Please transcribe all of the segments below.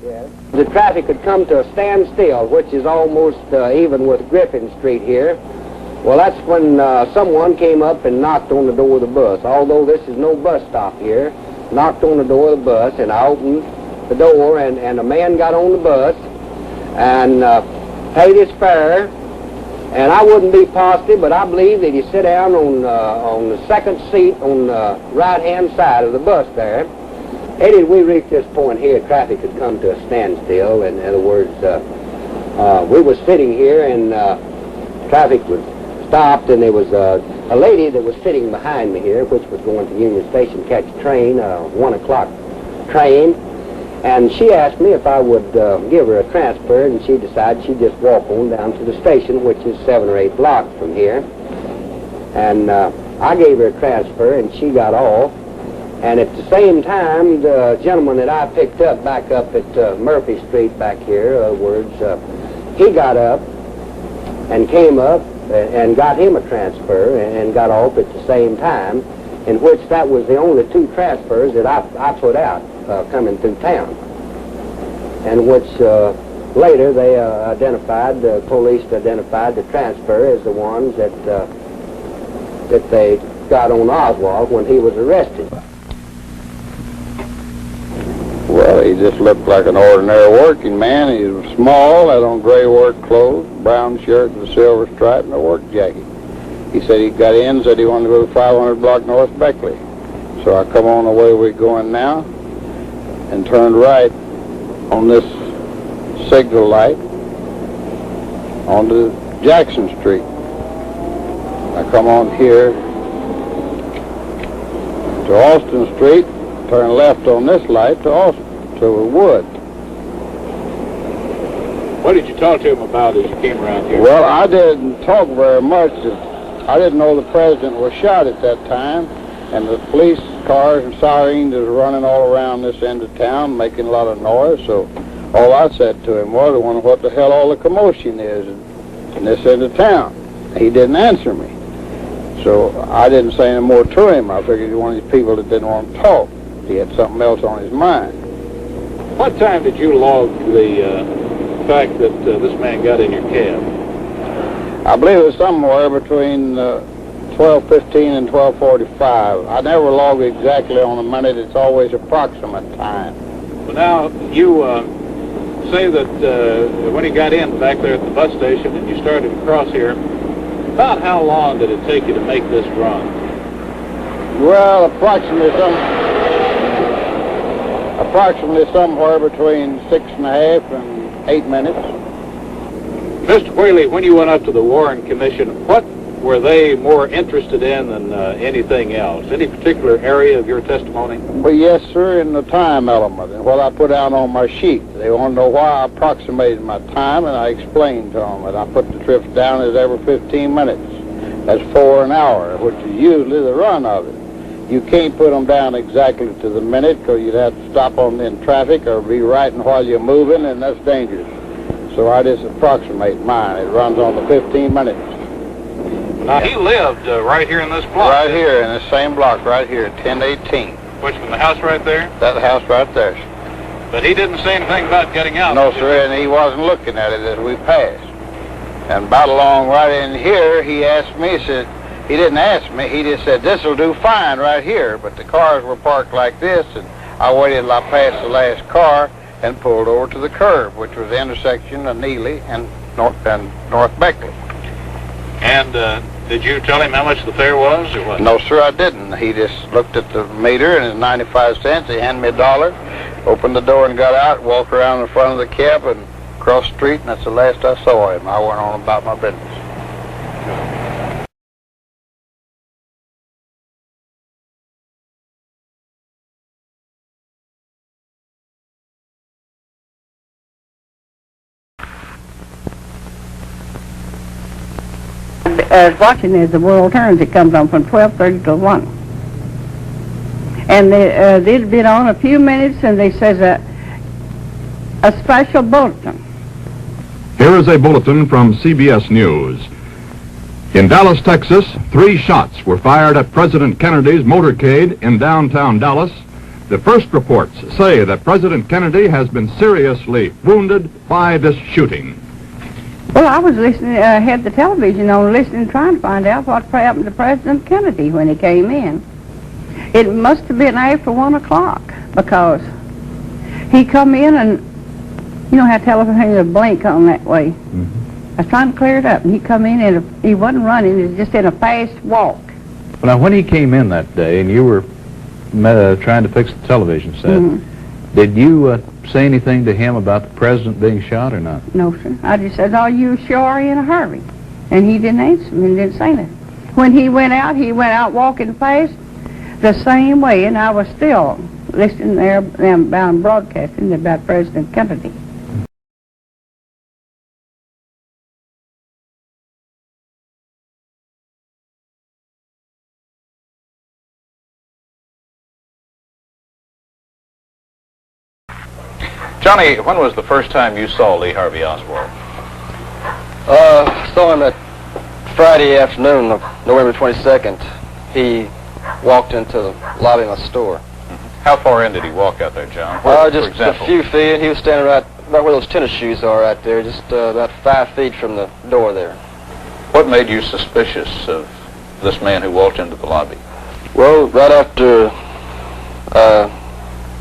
Yes. The traffic had come to a standstill, which is almost even with Griffin Street here. Well, that's when someone came up and knocked on the door of the bus. Although this is no bus stop here, knocked on the door of the bus, and I opened the door, and a man got on the bus and paid his fare. And I wouldn't be positive, but I believe that he sat down on the second seat on the right-hand side of the bus there. Eddie, we reached this point here, traffic had come to a standstill. In other words, we were sitting here and traffic was stopped, and there was a lady that was sitting behind me here, which was going to Union Station to catch a train, a 1 o'clock train. And she asked me if I would give her a transfer, and she decided she'd just walk on down to the station, which is 7 or 8 blocks from here. And I gave her a transfer, and she got off. And at the same time, the gentleman that I picked up back up at Murphy Street back here, in other words, he got up and came up and got him a transfer and got off at the same time, in which that was the only 2 transfers that I put out coming through town. And which later they identified, the police identified the transfer as the ones that they got on Oswald when he was arrested. Well, he just looked like an ordinary working man. He was small, had on gray work clothes, brown shirt with a silver stripe, and a work jacket. He said he got in, said he wanted to go to 500 block North Beckley. So I come on the way we're going now and turned right on this signal light onto Jackson Street. I come on here to Austin Street, turn left on this light to Wood. What did you talk to him about as you came around here? Well, I didn't talk very much. I didn't know the president was shot at that time, and the police cars and sirens was running all around this end of town, making a lot of noise. So all I said to him was, I wonder what the hell all the commotion is in this end of town. He didn't answer me. So I didn't say any more to him. I figured he was one of these people that didn't want to talk. He had something else on his mind. What time did you log the fact that this man got in your cab? I believe it was somewhere between 12:15 and 12:45. I never log exactly on a minute. It's always approximate time. Well, now, you say that when he got in back there at the bus station and you started across here, about how long did it take you to make this run? Well, approximately somewhere between 6.5 and 8 minutes. Mr. Whaley, when you went up to the Warren Commission, what were they more interested in than anything else? Any particular area of your testimony? Well, yes, sir, in the time element, and what I put down on my sheet. They want to know why I approximated my time, and I explained to them. And I put the trips down as every 15 minutes. That's 4 an hour, which is usually the run of it. You can't put them down exactly to the minute, because you'd have to stop on in traffic or be writing while you're moving, and that's dangerous. So I just approximate mine. It runs on the 15 minutes. Now, he lived right here in this block. Right here, in the same block, right here, 1018. Which one, the house right there? That house right there. But he didn't say anything about getting out. No, sir, and he wasn't looking at it as we passed. And about along right in here, he asked me, he said, he didn't ask me, he just said, this'll do fine right here. But the cars were parked like this, and I waited till I passed the last car and pulled over to the curb, which was the intersection of Neely and North Beckley. And did you tell him how much the fare was, or what? No, sir, I didn't. He just looked at the meter, and it's 95 cents. He handed me $1, opened the door and got out, walked around in front of the cab and across the street, and that's the last I saw him. I went on about my business. Watching as the world turns, it comes on from 12:30 to 1. And they'd been on a few minutes, and they says a special bulletin. Here is a bulletin from CBS News. In Dallas, Texas, 3 shots were fired at President Kennedy's motorcade in downtown Dallas The first reports say that President Kennedy has been seriously wounded by this shooting. Well, I was listening, had the television on, listening, trying to find out what happened to President Kennedy when he came in. It must have been after 1 o'clock, because he come in and, you know how television will blink on that way. I was trying to clear it up, and he come in and he wasn't running, he was just in a fast walk. Well, now, when he came in that day and you were trying to fix the television set, did you say anything to him about the president being shot or not? No, sir. I just said, "Are you sure, are you in a hurry?" And he didn't answer me and didn't say nothing. When he went out walking fast the same way, and I was still listening there about broadcasting about President Kennedy. Johnny, when was the first time you saw Lee Harvey Oswald? Saw him that Friday afternoon of November 22nd. He walked into the lobby of my store. How far in did he walk out there, John? Where, Just for example? a few feet. He was standing right where those tennis shoes are right there, just about 5 feet from the door there. What made you suspicious of this man who walked into the lobby? Well, right after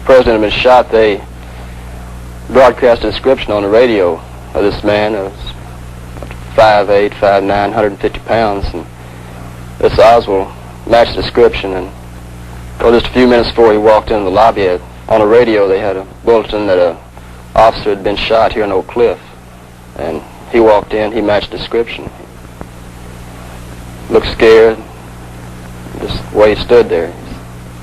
President had been shot, they broadcast a description on the radio of this man. It was 5'8", 5'9", 150 pounds, and this Oswald matched the description. And just a few minutes before he walked into the lobby, on the radio they had a bulletin that an officer had been shot here in Oak Cliff, and he walked in, he matched the description. Looked scared, just the way he stood there.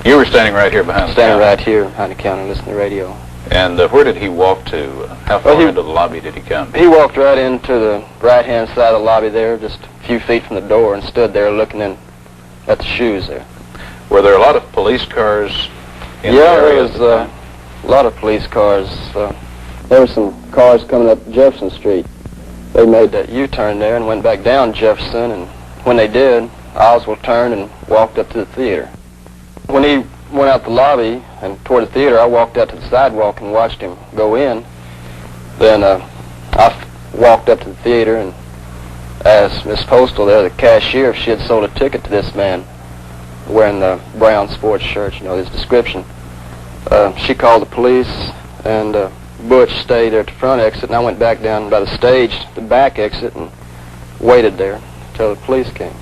You were standing right here behind the Standing counter. right here behind the counter listening to the radio. And where did he walk to? How far into the lobby did he come? He walked right into the right-hand side of the lobby there, just a few feet from the door, and stood there looking in at the shoes there. Were there a lot of police cars in the Yeah, area? there was a lot of police cars. There were some cars coming up Jefferson Street. They made that U-turn there and went back down Jefferson, and when they did, Oswald turned and walked up to the theater. When he went out the lobby and toward the theater, I walked out to the sidewalk and watched him go in. Then I walked up to the theater and asked Miss Postal there, the cashier, if she had sold a ticket to this man wearing the brown sports shirt, you know, his description. She called the police, and Butch stayed there at the front exit, and I went back down by the stage, the back exit, and waited there until the police came.